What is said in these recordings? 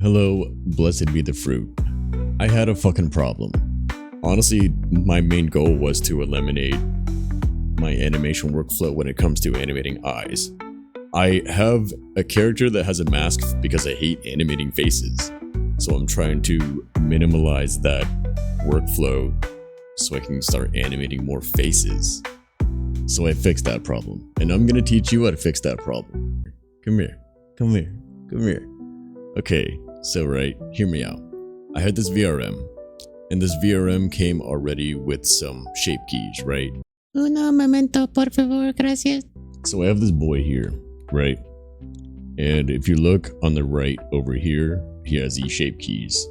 Hello, blessed be the fruit. I had a fucking problem. Honestly, my main goal was to eliminate my animation workflow when it comes to animating eyes. I have a character that has a mask because I hate animating faces. So I'm trying to minimize that workflow so I can start animating more faces. So I fixed that problem. And I'm gonna teach you how to fix that problem. Come here. Okay, so hear me out. I had this VRM, and this VRM came already with some shape keys, right? Uno momento, por favor, gracias. So I have this boy here, right? And if you look on the right over here, he has these shape keys.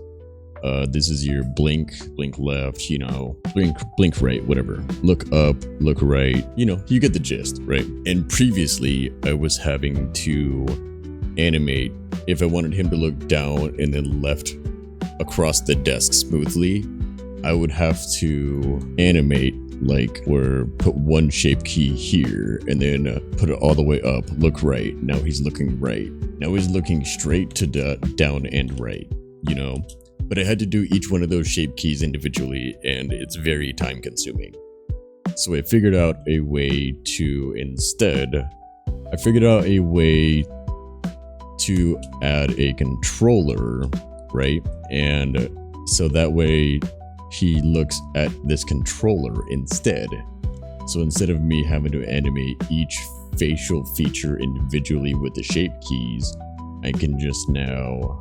This is your blink left, blink right, whatever. Look up, look right, you get the gist, right? And previously, I was having to animate if I wanted him to look down and then left across the desk smoothly. I would have to animate where put one shape key here and then put it all the way up, look right. Now he's looking right. Now he's looking straight to down and right, But I had to do each one of those shape keys individually, and it's very time consuming. So I figured out a way to add a controller, right? And so that way he looks at this controller instead. So instead of me having to animate each facial feature individually with the shape keys, I can just now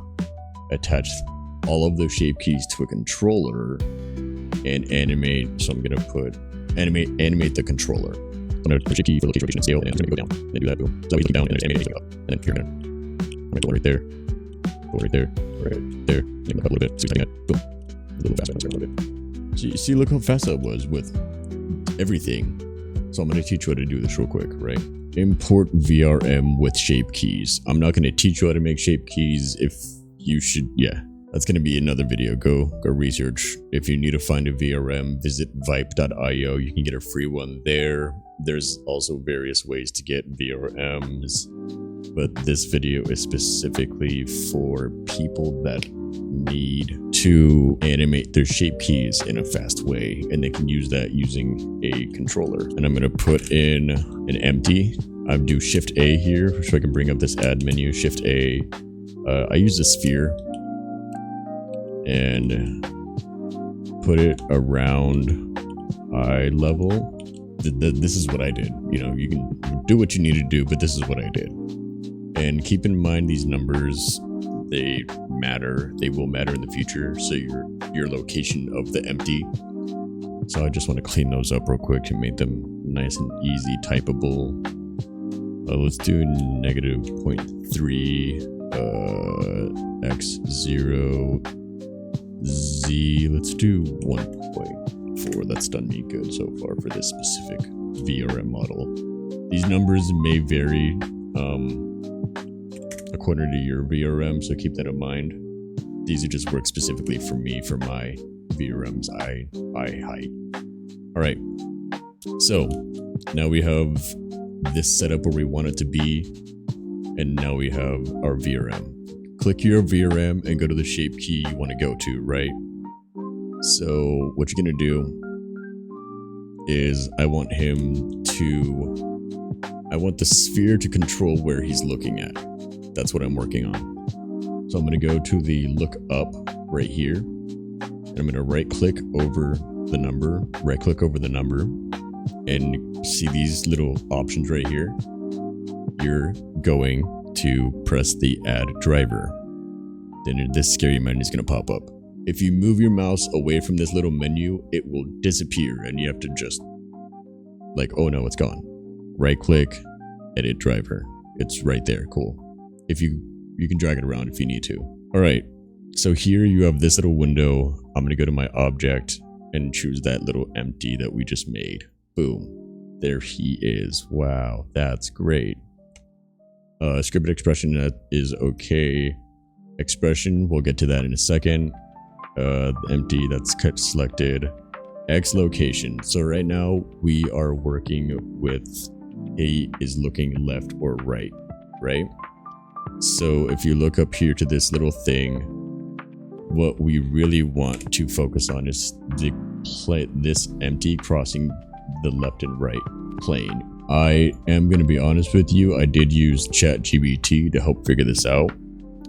attach all of those shape keys to a controller and animate. So I'm gonna put animate the controller. I'm gonna put shape key for location, rotation, and scale, and I'm gonna go down and do that. Boom. So that way you can go down and there's animating up, and then you're I'm gonna go right there, maybe up a little bit. So you're that. Boom. A little faster. A little bit. See, look how fast that was with everything. So I'm gonna teach you how to do this real quick, right? Import VRM with shape keys. I'm not gonna teach you how to make shape keys. If you should, that's gonna be another video. Go research. If you need to find a VRM, visit vipe.io. You can get a free one there. There's also various ways to get VRMs, but this video is specifically for people that need to animate their shape keys in a fast way, and they can use that using a controller. And I'm gonna put in an empty. I do Shift A here so I can bring up this add menu. Shift A. I use a sphere and put it around eye level. This is what I did. You can do what you need to do, but this is what I did. And keep in mind these numbers, they matter. They will matter in the future. So your location of the empty. So I just want to clean those up real quick to make them nice and easy typable. Let's do -0.3 x0 z. Let's do 1.4. That's done me good so far for this specific VRM model. These numbers may vary according to your VRM, so keep that in mind. These are just work specifically for me for my VRM's eye height. All right, so now we have this setup where we want it to be, and now we have our VRM. Click your VRM and go to the shape key you want to go to, right? So what you're gonna do is I want the sphere to control where he's looking at. That's what I'm working on. So I'm gonna go to the look up right here, and I'm gonna right click over the number, and see these little options right here. You're going to press the add driver. Then this scary menu is gonna pop up. If you move your mouse away from this little menu, it will disappear, and you have to just oh no, it's gone. Right click, edit driver. It's right there, cool. If you can drag it around if you need to. All right, so here you have this little window. I'm gonna go to my object and choose that little empty that we just made. Boom, there he is. Wow, that's great. Scripted expression, that is okay. Expression, we'll get to that in a second. Empty, that's selected. X location. So right now we are working with A is looking left or right, right? So if you look up here to this little thing, what we really want to focus on is this empty crossing the left and right plane. I am going to be honest with you, I did use ChatGPT to help figure this out.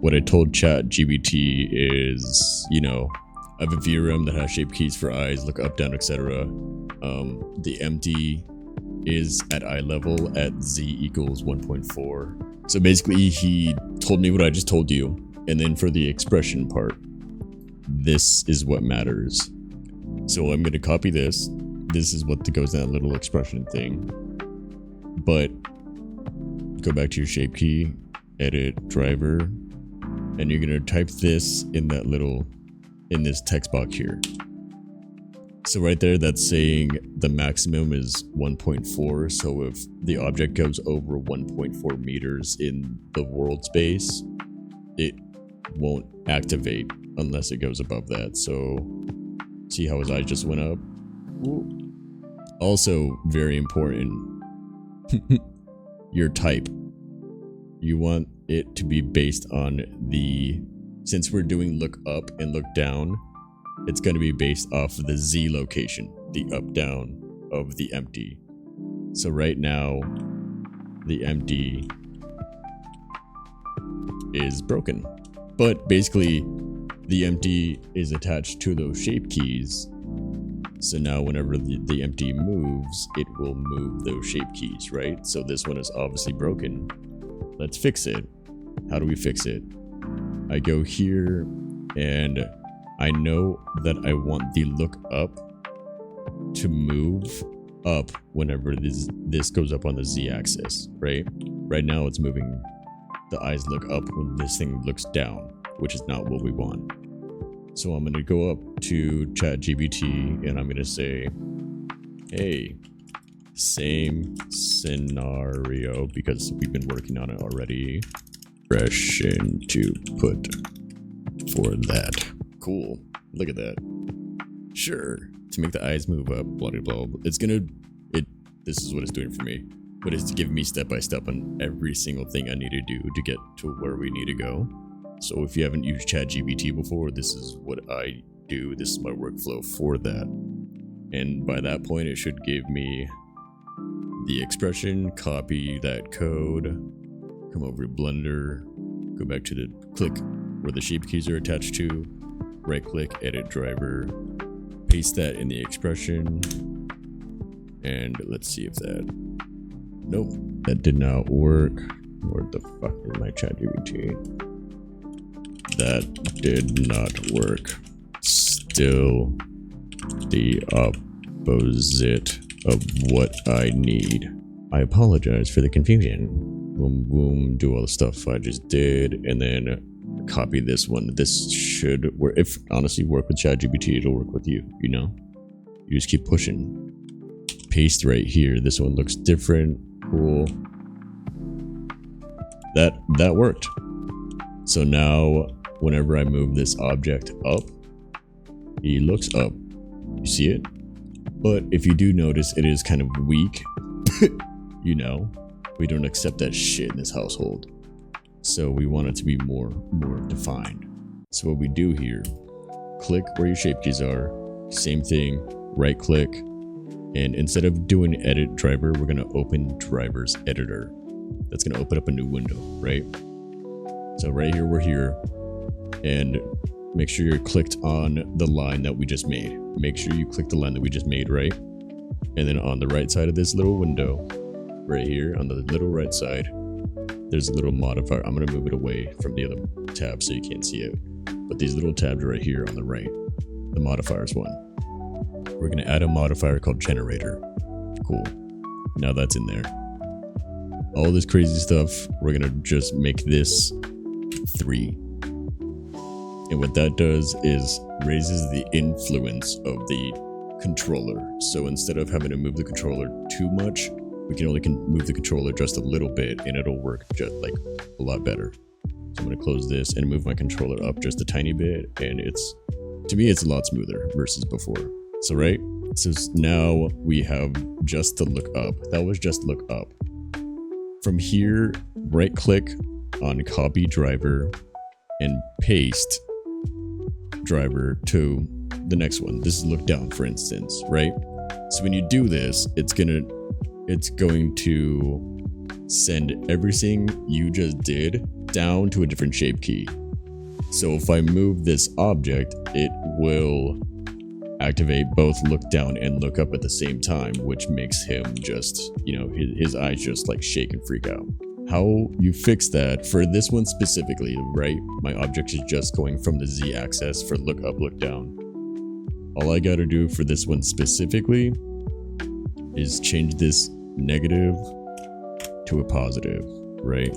What I told ChatGPT is, you know, I have a VRM that has shape keys for eyes, look up, down, etc. The empty is at eye level at z equals 1.4. So basically he told me what I just told you. And then for the expression part, this is what matters. So I'm going to copy this. This is what goes in that little expression thing. But go back to your shape key, edit driver, and you're going to type this in that little, in this text box here. So right there, that's saying the maximum is 1.4. So if the object goes over 1.4 meters in the world space, it won't activate unless it goes above that. So see how his eyes just went up? Ooh. Also very important, your type. You want it to be based on the, since we're doing look up and look down, it's going to be based off of the Z location, the up down of the empty. So right now, the empty is broken. But basically, the empty is attached to those shape keys. So now whenever the empty moves, it will move those shape keys, right? So this one is obviously broken. Let's fix it. How do we fix it? I go here and I know that I want the look up to move up whenever this goes up on the Z axis, right? Right now it's moving, the eyes look up when this thing looks down, which is not what we want. So I'm going to go up to ChatGPT and I'm going to say, hey, same scenario, because we've been working on it already. Expression to put for that. Cool. Look at that. Sure. To make the eyes move up, blah, blah, blah. It's going to, this is what it's doing for me. But it's giving me step by step on every single thing I need to do to get to where we need to go. So if you haven't used ChatGPT before, this is what I do. This is my workflow for that. And by that point, it should give me the expression, copy that code, come over to Blender, go back to the click where the shape keys are attached to, right click, edit driver, paste that in the expression, and let's see if that, nope, that did not work. Where the fuck is my ChatGPT? That did not work. Still the opposite of what I need. I apologize for the confusion. Boom, boom, do all the stuff I just did, and then copy this one. This should work. If honestly work with ChatGPT, it'll work with you, you know? You just keep pushing. Paste right here. This one looks different. Cool. That worked. So now, whenever I move this object up, he looks up. You see it? But if you do notice, it is kind of weak. You know, we don't accept that shit in this household. So we want it to be more defined. So what we do here, click where your shape keys are, same thing, right click, and instead of doing edit driver, we're gonna open drivers editor. That's gonna open up a new window, right? So right here, we're here, and make sure you're clicked on the line that we just made. Make sure you click the line that we just made, right? And then on the right side of this little window, right here on the little right side, there's a little modifier. I'm gonna move it away from the other tab so you can't see it. But these little tabs right here on the right, the modifiers one. We're gonna add a modifier called generator. Cool. Now that's in there. All this crazy stuff, we're gonna just make this 3. And what that does is raises the influence of the controller. So instead of having to move the controller too much, we can only move the controller just a little bit and it'll work just like a lot better. So I'm gonna close this and move my controller up just a tiny bit, and to me it's a lot smoother versus before. So right, so now we have just the look up. That was just look up. From here, right click on copy driver and paste driver to the next one. This is look down, for instance, right? So when you do this, it's going to send everything you just did down to a different shape key. So if I move this object, it will activate both look down and look up at the same time, which makes him just, you know, his eyes just like shake and freak out. How you fix that for this one specifically, right? My object is just going from the Z axis for look up, look down. All I gotta do for this one specifically is change this negative to a positive, right?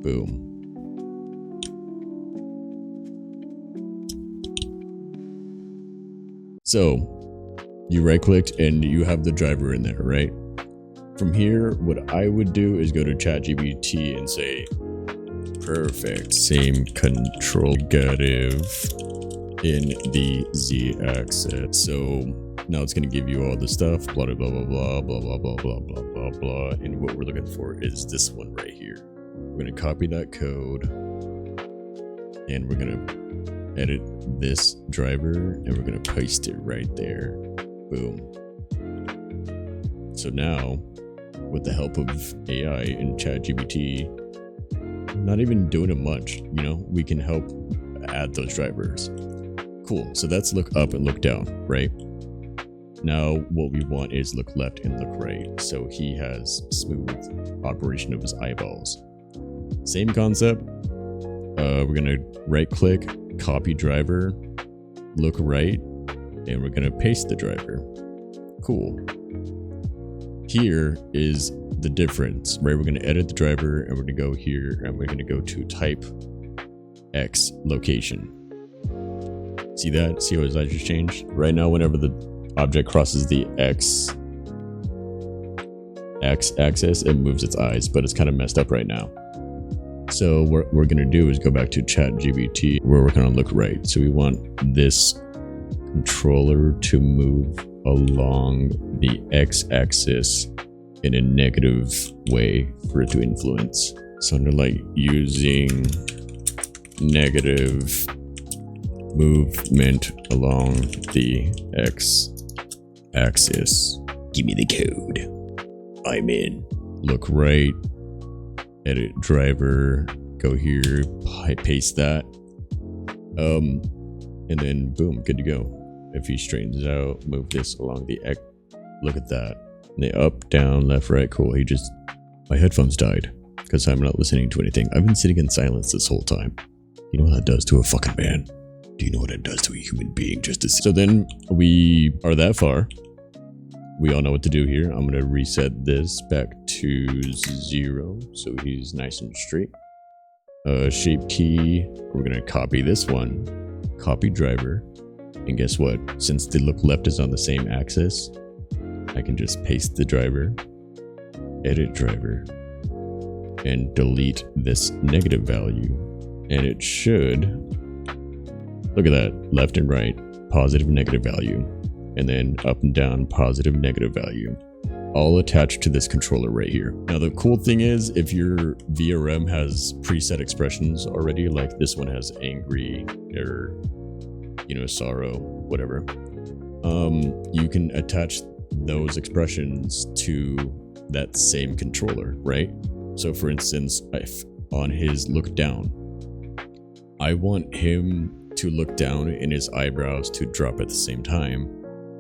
Boom. So you right clicked and you have the driver in there, right? From here, what I would do is go to ChatGPT and say, perfect, same control negative in the Z axis. So now it's going to give you all the stuff, blah, blah, blah, blah, blah, blah, blah, blah, blah, blah, blah. And what we're looking for is this one right here. We're going to copy that code and we're going to edit this driver and we're going to paste it right there. Boom. So now, with the help of AI and ChatGPT, not even doing it much, you know, we can help add those drivers. Cool. So that's look up and look down, right? Now what we want is look left and look right. So he has smooth operation of his eyeballs. Same concept. We're gonna right click, copy driver, look right, and we're gonna paste the driver. Cool. Here is the difference, right? We're going to edit the driver and we're going to go here and we're going to go to type X location. See that? See how his eyes just changed? Right now, whenever the object crosses the X axis, it moves its eyes, but it's kind of messed up right now. So what we're going to do is go back to ChatGPT. We're working on look right. So we want this controller to move along the x-axis in a negative way for it to influence. So under like using negative movement along the x-axis. Give me the code. I'm in. Look right. Edit driver. Go here. Paste that. And then boom, good to go. If he straightens out, move this along the X. Look at that. The up, down, left, right. Cool. My headphones died because I'm not listening to anything. I've been sitting in silence this whole time. You know what that does to a fucking man? Do you know what it does to a human being? So then we are that far. We all know what to do here. I'm going to reset this back to 0. So he's nice and straight. Shape key. We're going to copy this one. Copy driver. And guess what? Since the look left is on the same axis, I can just paste the driver, edit driver, and delete this negative value. And it should, look at that, left and right, positive, negative value. And then up and down, positive, negative value. All attached to this controller right here. Now the cool thing is, if your VRM has preset expressions already, like this one has angry or sorrow, whatever, you can attach those expressions to that same controller, right? So for instance, if on his look down, I want him to look down and his eyebrows to drop at the same time.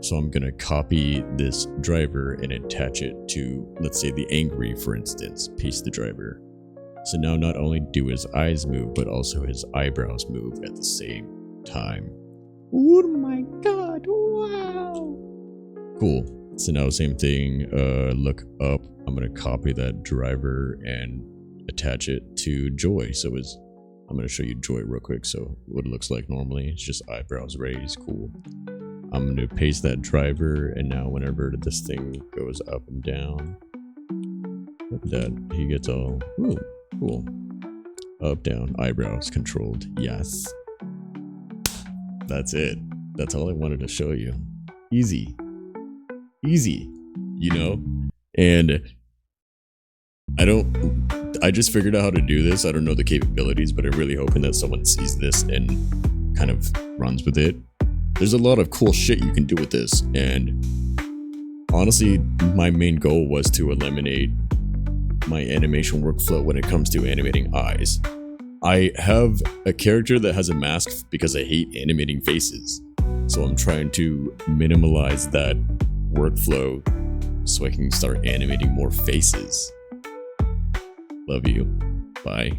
So I'm going to copy this driver and attach it to, let's say, the angry, for instance, paste the driver. So now not only do his eyes move, but also his eyebrows move at the same time. Oh my god, wow. Cool. So now same thing, look up. I'm going to copy that driver and attach it to Joy. So I'm going to show you Joy real quick. So what it looks like normally, it's just eyebrows raised. Cool. I'm going to paste that driver, and now whenever this thing goes up and down, look at that, he gets all, ooh, cool. Up, down, eyebrows controlled. Yes. That's it. That's all I wanted to show you. Easy. Easy, and I don't I just figured out how to do this. I don't know the capabilities, but I'm really hoping that someone sees this and kind of runs with it. There's a lot of cool shit you can do with this, and honestly, my main goal was to eliminate my animation workflow when it comes to animating eyes. I have a character that has a mask because I hate animating faces, so I'm trying to minimalize that workflow so I can start animating more faces. Love you. Bye.